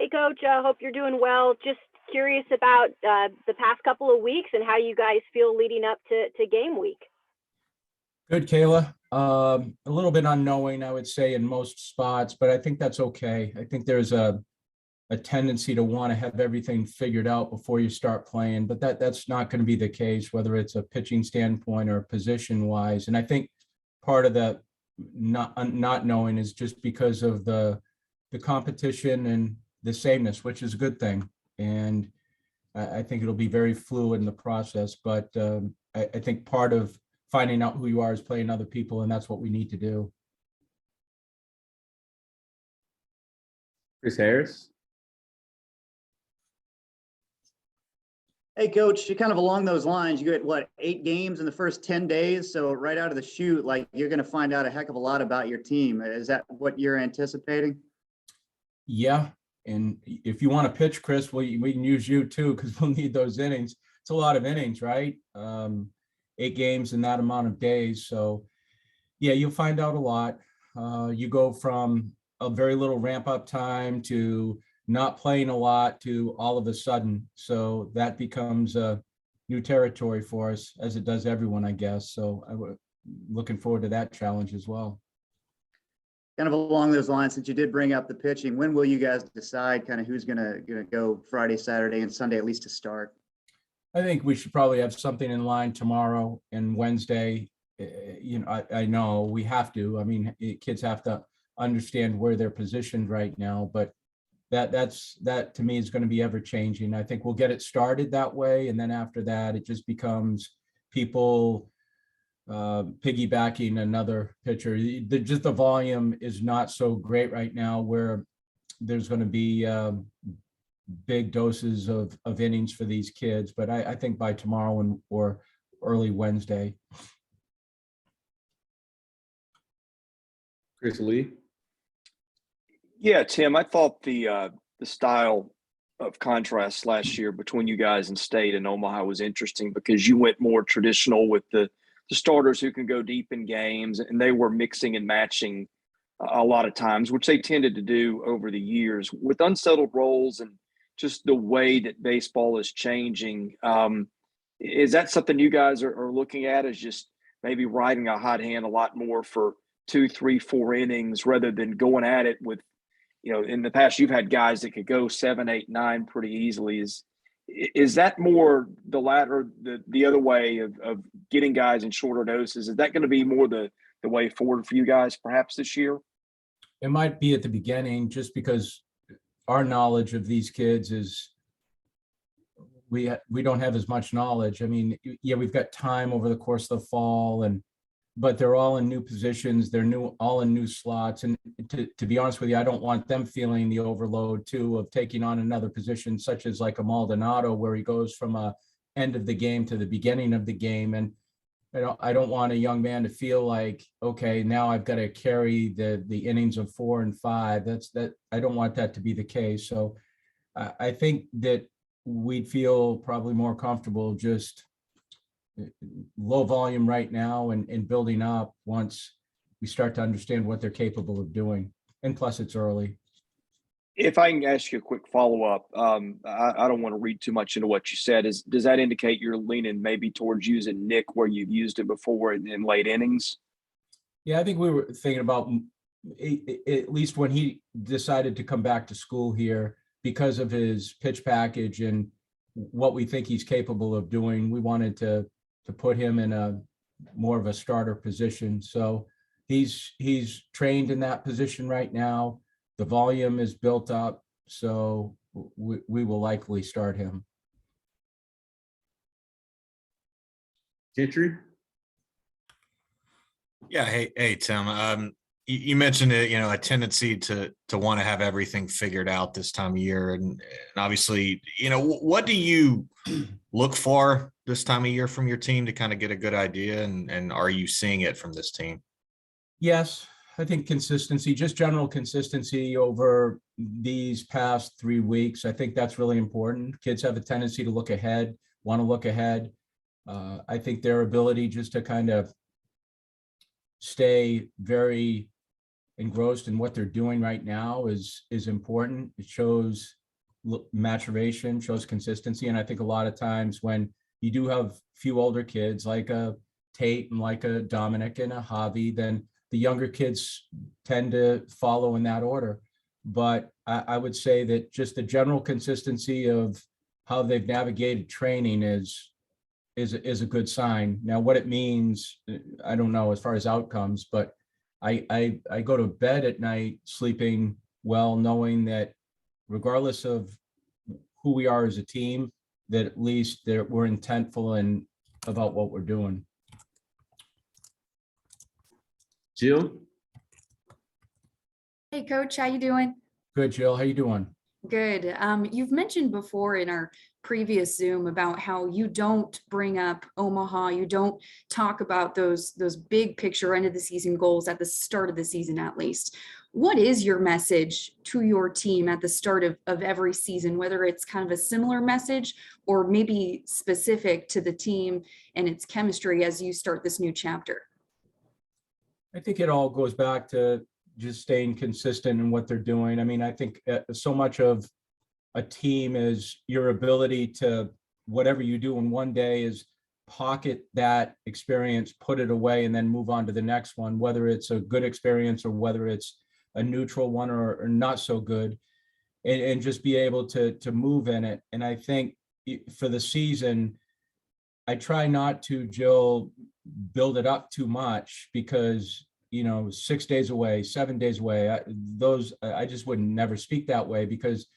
Hey, Coach. Hope you're doing well. Just curious about the past couple of weeks and how you guys feel leading up to game week. Good, Kayla. A little bit unknowing, I would say, in most spots, but I think that's okay. I think there's a tendency to want to have everything figured out before you start playing, but that's not going to be the case, whether it's a pitching standpoint or position wise. And I think part of the not knowing is just because of the competition and the sameness, which is a good thing. And I think it'll be very fluid in the process, but I think part of finding out who you are is playing other people, and that's what we need to do. Chris Harris. Hey, Coach, you're kind of along those lines. You get, what, 8 games in the first 10 days? So right out of the chute, like, you're going to find out a heck of a lot about your team. Is that what you're anticipating? Yeah, and if you want to pitch, Chris, we can use you too, because we'll need those innings. It's a lot of innings, right? 8 games in that amount of days. So yeah, you'll find out a lot. You go from a very little ramp up time to not playing a lot to all of a sudden. So that becomes a new territory for us, as it does everyone, I guess. So I'm looking forward to that challenge as well. Kind of along those lines, since you did bring up the pitching, when will you guys decide kind of who's gonna go Friday, Saturday, and Sunday, at least to start? I think we should probably have something in line tomorrow and Wednesday. I know we have to. I mean, kids have to understand where they're positioned right now, but that to me is going to be ever changing. I think we'll get it started that way, and then after that, it just becomes people piggybacking another pitcher. Just the volume is not so great right now, where there's going to be big doses of innings for these kids, but I think by tomorrow or early Wednesday. Chris Lee. Yeah, Tim, I thought the style of contrast last year between you guys and State and Omaha was interesting, because you went more traditional with the starters who can go deep in games, and they were mixing and matching a lot of times, which they tended to do over the years. With unsettled roles and just the way that baseball is changing, is that something you guys are looking at, as just maybe riding a hot hand a lot more for 2, 3, 4 innings rather than going at it with, in the past you've had guys that could go 7, 8, 9 pretty easily. Is that more the latter, the other way of getting guys in shorter doses? Is that going to be more the way forward for you guys perhaps this year? It might be at the beginning, just because our knowledge of these kids is we don't have as much knowledge. I mean, yeah, we've got time over the course of the fall, but they're all in new positions. They're all in new slots. And to be honest with you, I don't want them feeling the overload too of taking on another position, such as like a Maldonado, where he goes from a end of the game to the beginning of the game. And I don't want a young man to feel like, okay, now I've got to carry the innings of 4 and 5. I don't want that to be the case. So I think that we'd feel probably more comfortable just low volume right now and building up once we start to understand what they're capable of doing. And plus, it's early. If I can ask you a quick follow-up, I don't want to read too much into what you said. Does that indicate you're leaning maybe towards using Nick where you've used it before in late innings? Yeah, I think we were thinking about, at least when he decided to come back to school here, because of his pitch package and what we think he's capable of doing, we wanted to put him in a more of a starter position. So he's trained in that position right now. The volume is built up, so we will likely start him. Gentry. Yeah. Hey, Tim. You mentioned it, a tendency to want to have everything figured out this time of year, and obviously, what do you look for this time of year from your team to kind of get a good idea, and are you seeing it from this team? Yes, I think consistency, just general consistency over these past 3 weeks. I think that's really important. Kids have a tendency to look ahead, want to look ahead. I think their ability just to kind of stay very engrossed in what they're doing right now is important. It shows maturation, shows consistency. And I think a lot of times when you do have few older kids like a Tate and like a Dominic and a Javi, then the younger kids tend to follow in that order. But I would say that just the general consistency of how they've navigated training is a good sign. Now, what it means, I don't know as far as outcomes, but I go to bed at night sleeping well, knowing that regardless of who we are as a team, that at least we're intentful and about what we're doing. Jill? Hey, Coach, how you doing? Good, Jill. How you doing? Good. You've mentioned before in our previous Zoom about how you don't bring up Omaha. You don't talk about those big picture end of the season goals at the start of the season, at least. What is your message to your team at the start of every season, whether it's kind of a similar message or maybe specific to the team and its chemistry as you start this new chapter? I think it all goes back to just staying consistent in what they're doing. I mean, I think so much of a team is your ability to, whatever you do in one day, is pocket that experience, put it away, and then move on to the next one, whether it's a good experience or whether it's a neutral one or not so good, and just be able to move in it. And I think for the season, I try not to, Jill, build it up too much because 6 days away, 7 days away, I just would never speak that way, because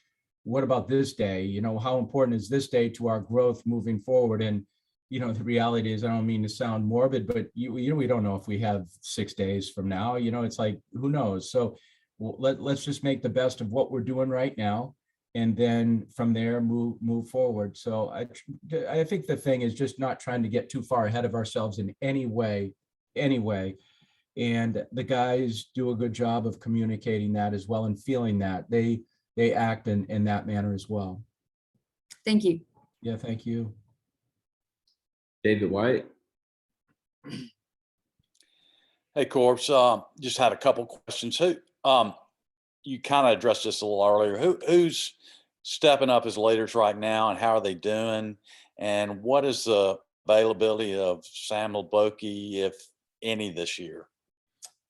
what about this day? How important is this day to our growth moving forward? And the reality is, I don't mean to sound morbid, but we don't know if we have 6 days from now. It's like, who knows? So let's just make the best of what we're doing right now, and then from there move forward. So I think the thing is just not trying to get too far ahead of ourselves in any way. And the guys do a good job of communicating that as well and feeling that they act in that manner as well. Thank you. Yeah, thank you. David White? Hey, Corbs, just had a couple questions. You kind of addressed this a little earlier. Who's stepping up as leaders right now, and how are they doing? And what is the availability of Sam Leboki, if any, this year?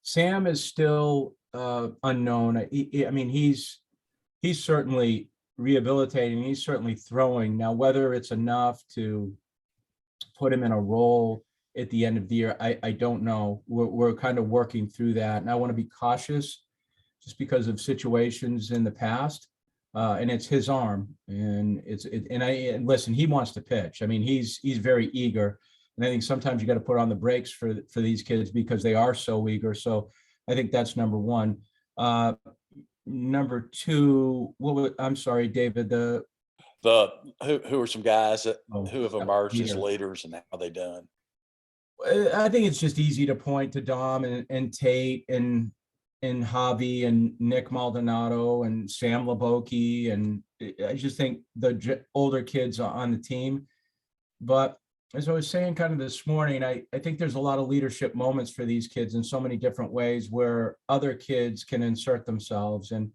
Sam is still unknown. I mean, he's certainly rehabilitating. He's certainly throwing. Now, whether it's enough to put him in a role at the end of the year, I don't know. We're kind of working through that, and I want to be cautious just because of situations in the past. And it's his arm, and and listen, he wants to pitch. I mean, he's very eager. And I think sometimes you got to put on the brakes for these kids because they are so eager. So I think that's number one. Number two, I'm sorry, David, who are some guys who have emerged as leaders, and how are they doing? I think it's just easy to point to Dom and Tate and Javi and Nick Maldonado and Sam Leboki. And I just think the older kids on the team. But as I was saying kind of this morning, I think there's a lot of leadership moments for these kids in so many different ways where other kids can insert themselves. And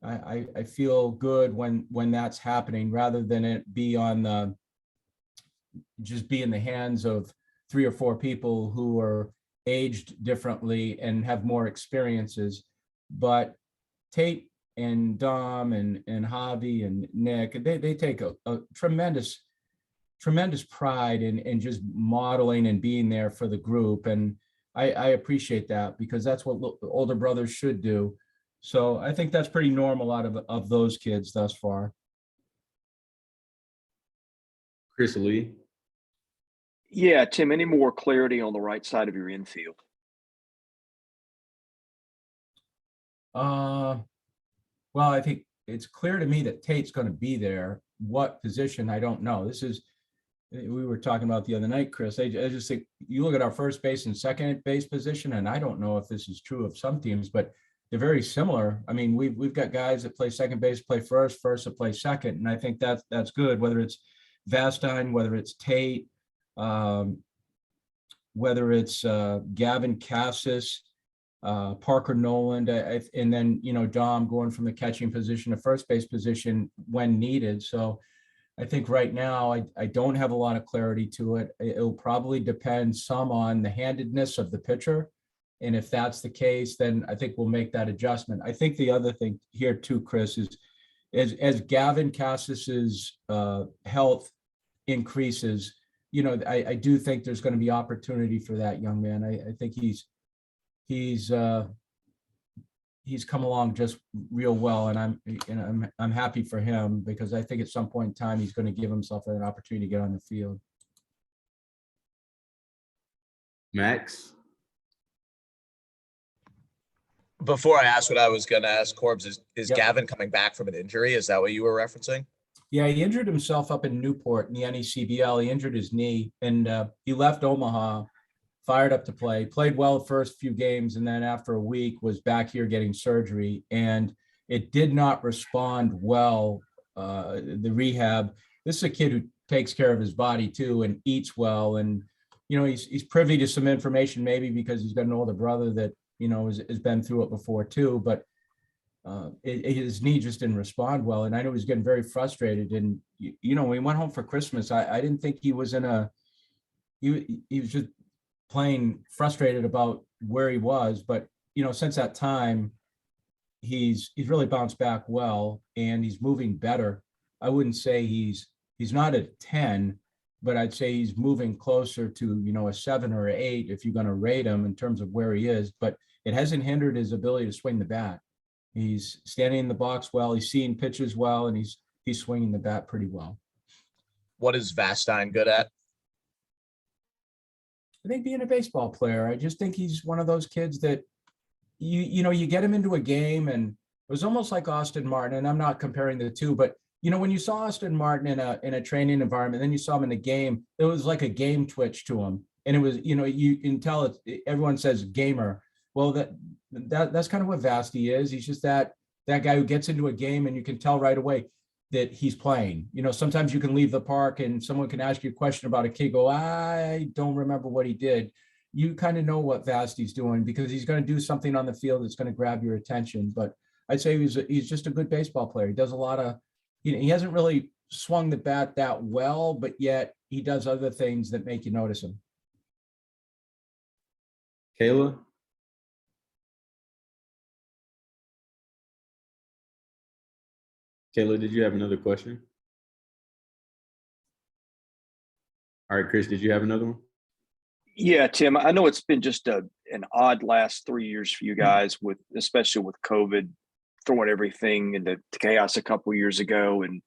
I feel good when that's happening, rather than it be just be in the hands of 3 or 4 people who are aged differently and have more experiences. But Tate and Dom and Javi and Nick, they take a tremendous pride in just modeling and being there for the group. And I appreciate that, because that's what older brothers should do. So I think that's pretty normal out of those kids thus far. Chris Lee? Yeah, Tim, any more clarity on the right side of your infield? Well, I think it's clear to me that Tate's going to be there. What position, I don't know. We were talking about the other night, Chris. I just think you look at our first base and second base position, and I don't know if this is true of some teams, but they're very similar. I mean, we've got guys that play second base, play first that play second, and I think that's good. Whether it's Vastine, whether it's Tate, whether it's Gavin Cassis, Parker Noland, and then, Dom going from the catching position to first base position when needed. So I think right now I don't have a lot of clarity to it. It'll probably depend some on the handedness of the pitcher. And if that's the case, then I think we'll make that adjustment. I think the other thing here too, Chris, is as Gavin Cassis's health increases, I do think there's going to be opportunity for that young man. I think he's come along just real well, and I'm happy for him, because I think at some point in time he's going to give himself an opportunity to get on the field. Max. Before I ask what I was going to ask, Corbs, is Yep. Gavin coming back from an injury? Is that what you were referencing? Yeah, he injured himself up in Newport in the NECBL. He injured his knee, and he left Omaha, fired up to play, played well the first few games, and then after a week was back here getting surgery, and it did not respond well, the rehab. This is a kid who takes care of his body too and eats well, and he's privy to some information, maybe because he's got an older brother that has been through it before too, but his knee just didn't respond well, and I know he's getting very frustrated. And when he went home for Christmas, I didn't think he was he was just plain frustrated about where he was. But since that time, he's really bounced back well, and he's moving better. I wouldn't say he's not a 10, but I'd say he's moving closer to a 7 or 8 if you're going to rate him in terms of where he is. But it hasn't hindered his ability to swing the bat. He's standing in the box well, he's seeing pitches well, and he's swinging the bat pretty well. What is Vastine good at? I think being a baseball player, I just think he's one of those kids that you get him into a game, and it was almost like Austin Martin, and I'm not comparing the two, but when you saw Austin Martin in a training environment, then you saw him in a game, it was like a game twitch to him. And it was, you can tell everyone says gamer. Well, that's kind of what Vasty is. He's just that guy who gets into a game and you can tell right away that he's playing. Sometimes you can leave the park and someone can ask you a question about a kid, go, I don't remember what he did. You kind of know what Vasty's doing, because he's going to do something on the field that's going to grab your attention. But I'd say he's just a good baseball player. He does a lot of, he hasn't really swung the bat that well, but yet he does other things that make you notice him. Kayla. Kayla, did you have another question? All right, Chris, did you have another one? Yeah, Tim, I know it's been just an odd last 3 years for you guys, especially with COVID throwing everything into chaos a couple of years ago, and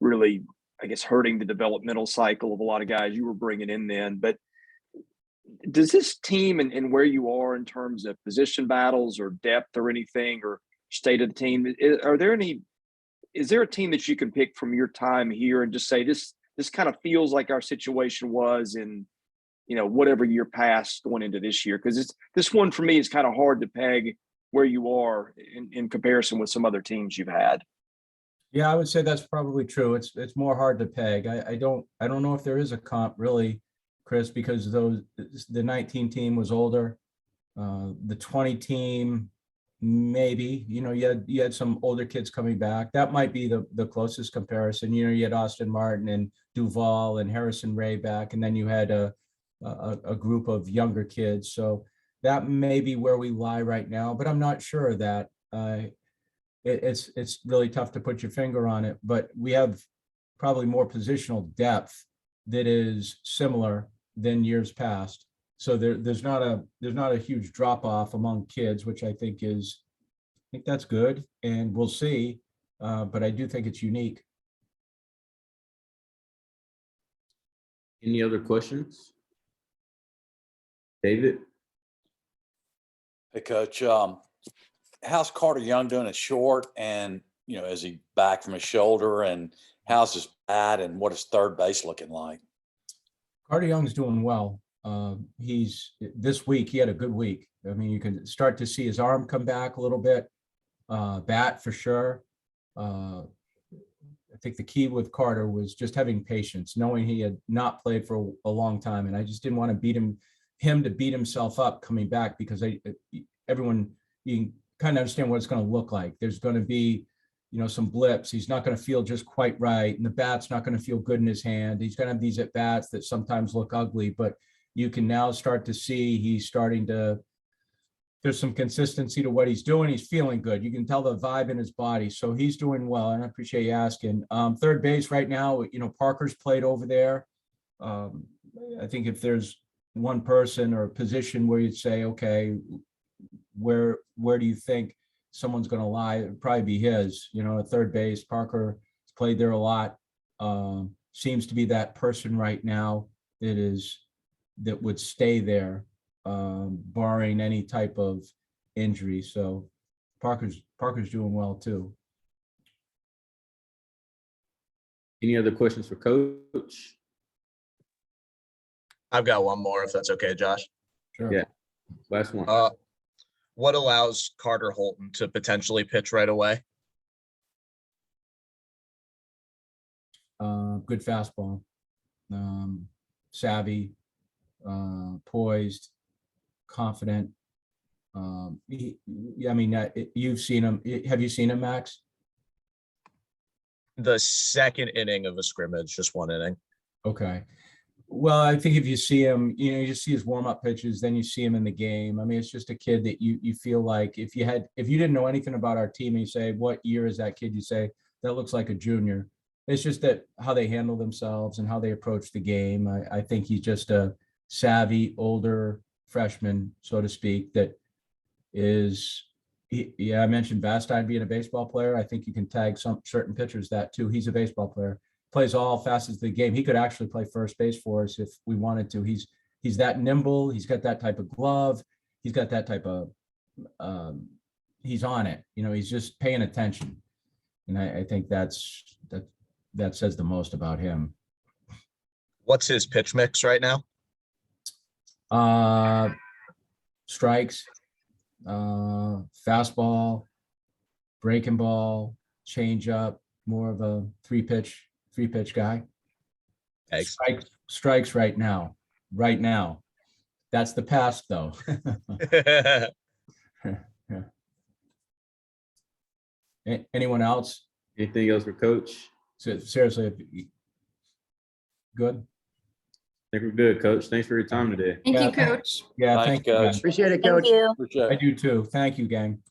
really, I guess, hurting the developmental cycle of a lot of guys you were bringing in then. But does this team and where you are in terms of position battles or depth or anything, or state of the team, is there a team that you can pick from your time here and just say this kind of feels like our situation was in whatever year past going into this year? Because this one for me is kind of hard to peg where you are in comparison with some other teams you've had. Yeah, I would say that's probably true. It's more hard to peg. I don't know if there is a comp really, Chris, because the 19 team was older. The 20 team, maybe, you had some older kids coming back. That might be the closest comparison. You had Austin Martin and Duval and Harrison Ray back, and then you had a group of younger kids. So that may be where we lie right now, but I'm not sure of that. It's really tough to put your finger on it, but we have probably more positional depth that is similar than years past. So there's not a huge drop off among kids, which I think that's good, and we'll see. But I do think it's unique. Any other questions? David? Hey, Coach. How's Carter Young doing at short? And, is he back from his shoulder? And how's his bat? And what is third base looking like? Carter Young's doing well. This week, he had a good week. I mean, you can start to see his arm come back a little bit. Bat for sure. I think the key with Carter was just having patience, knowing he had not played for a long time. And I just didn't want to him to beat himself up coming back, because everyone, you can kind of understand what it's going to look like. There's going to be, some blips. He's not going to feel just quite right. And the bat's not going to feel good in his hand. He's going to have these at bats that sometimes look ugly, but you can now start to see he's starting to, there's some consistency to what he's doing. He's feeling good. You can tell the vibe in his body. So he's doing well. And I appreciate you asking. Third base right now, Parker's played over there. I think if there's one person or a position where you'd say, okay, where do you think someone's going to lie? It'd probably be his, at third base. Parker has played there a lot. Seems to be that person right now that would stay there, barring any type of injury. So Parker's doing well too. Any other questions for Coach? I've got one more, if that's okay, Josh. Sure. Yeah. Last one. What allows Carter Holton to potentially pitch right away? Good fastball, savvy, poised, confident. You've seen him. Have you seen him, Max? The second inning of a scrimmage, just one inning. Okay. Well, I think if you see him, you just see his warm-up pitches, then you see him in the game. I mean, it's just a kid that you feel like if you didn't know anything about our team and you say, what year is that kid? You say, that looks like a junior. It's just that how they handle themselves and how they approach the game. I think he's just a savvy, older freshman, so to speak, that is, I mentioned Vastine being a baseball player. I think you can tag some certain pitchers that too. He's a baseball player. Plays all facets of the game. He could actually play first base for us if we wanted to. He's that nimble. He's got that type of glove. He's got that type of, he's on it. He's just paying attention. And I think that says the most about him. What's his pitch mix right now? Strikes, fastball, breaking ball, changeup, more of a three pitch guy. Thanks. Strikes right now. That's the past though. Yeah. Anyone else? Anything else for Coach? So, seriously, good. I think we're good, Coach. Thanks for your time today. Thank Yeah, you, Coach. Yeah, Thanks, thank you. Coach. Guys. Appreciate it, Coach. I do too. Thank you, gang.